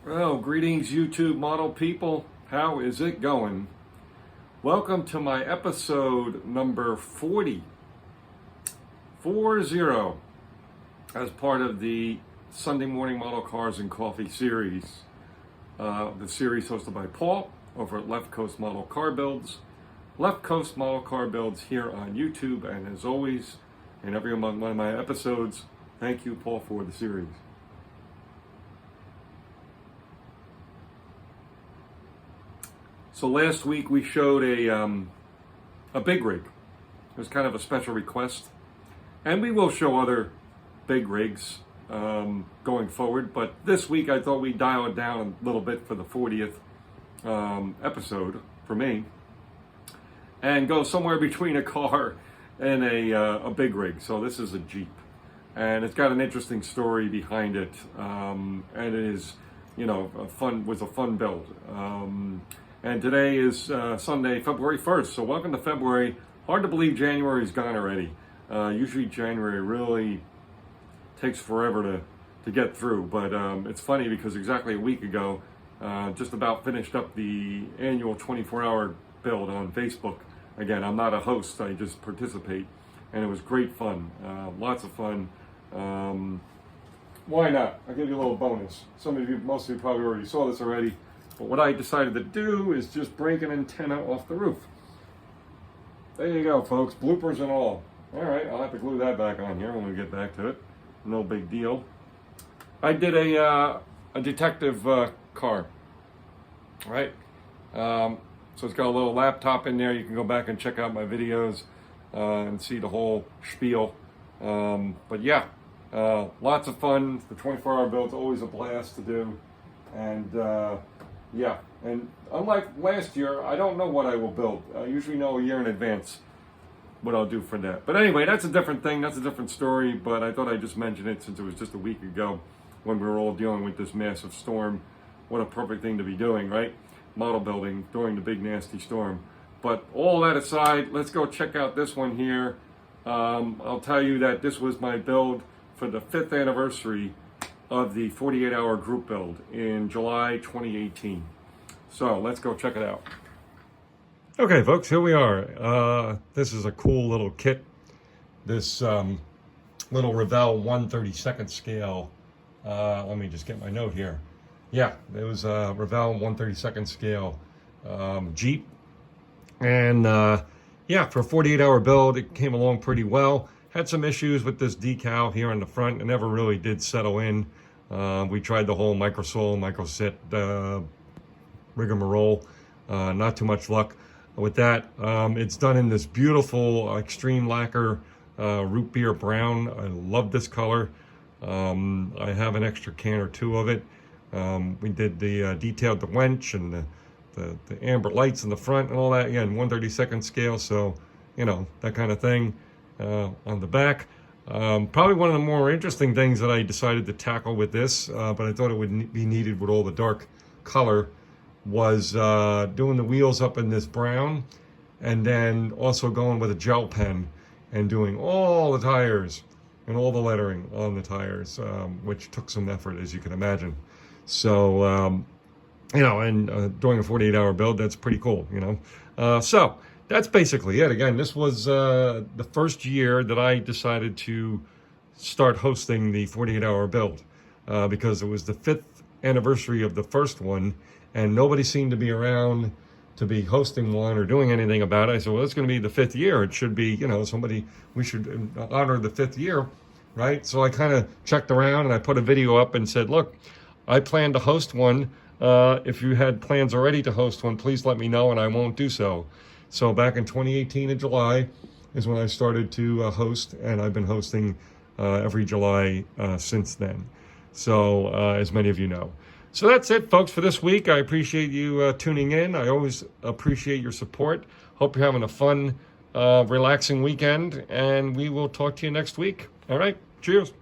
Well, greetings, YouTube model people. How is it going? Welcome to my episode number 40, 40, as part of the Sunday Morning Model Cars and Coffee series. The series hosted by Paul over at Left Coast Model Car Builds. Left Coast Model Car Builds here on YouTube, and as always, in every one of my episodes, thank you, Paul, for the series. So last week we showed a big rig. It was kind of a special request, and we will show other big rigs going forward. But this week I thought we'd dial it down a little bit for the 40th episode for me, and go somewhere between a car and a big rig. So this is a Jeep, and it's got an interesting story behind it, and it is, was a fun build. And today is Sunday, February 1st. So welcome to February. Hard to believe January's gone already. Usually January really takes forever to get through. But it's funny because exactly a week ago, just about finished up the annual 24-hour build on Facebook. Again, I'm not a host, I just participate. And it was great fun, lots of fun. Why not? I'll give you a little bonus. Most of you probably already saw this already. But what I decided to do is just break an antenna off the roof. There you go, folks, bloopers and all. All right, I'll have to glue that back on here when we get back to it. No big deal. I did a detective car, right? So it's got a little laptop in there. You can go back and check out my videos and see the whole spiel. But yeah, lots of fun. The 24-hour build's always a blast to do. And yeah, and unlike last year, I don't know what I will build. I usually know a year in advance what I'll do for that. But anyway, that's a different thing. That's a different story. But I thought I'd just mention it since it was just a week ago when we were all dealing with this massive storm. What a perfect thing to be doing, right? Model building during the big nasty storm. But all that aside, let's go check out this one here. I'll tell you that this was my build for the 5th anniversary of the 48-hour group build in July 2018. So let's go check it out. Okay, folks, here we are. This is a cool little kit. This little Revell 1/32 scale. Let me just get my note here. Yeah, it was a Revell 1/32 scale Jeep. And yeah, for a 48-hour build, it came along pretty well. Had some issues with this decal here on the front. It never really did settle in. We tried the whole microsole, microsit rigmarole. Not too much luck with that. It's done in this beautiful extreme lacquer root beer brown. I love this color. I have an extra can or two of it. We did the detailed the winch and the amber lights in the front and all that. Again, 1/32 scale, so that kind of thing. On the back. Probably one of the more interesting things that I decided to tackle with this, but I thought it would be needed with all the dark color, was doing the wheels up in this brown, and then also going with a gel pen and doing all the tires and all the lettering on the tires, which took some effort, as you can imagine. So, and doing a 48-hour build, that's pretty cool, So, that's basically it. Again, this was the first year that I decided to start hosting the 48-hour build because it was the 5th anniversary of the first one, and nobody seemed to be around to be hosting one or doing anything about it. I said, well, it's going to be the 5th year. It should be, we should honor the 5th year, right? So I kind of checked around and I put a video up and said, look, I plan to host one. If you had plans already to host one, please let me know and I won't do so. So back in 2018 in July is when I started to host, and I've been hosting every July since then. So as many of you know. So that's it, folks, for this week. I appreciate you tuning in. I always appreciate your support. Hope you're having a fun, relaxing weekend, and we will talk to you next week. All right, cheers.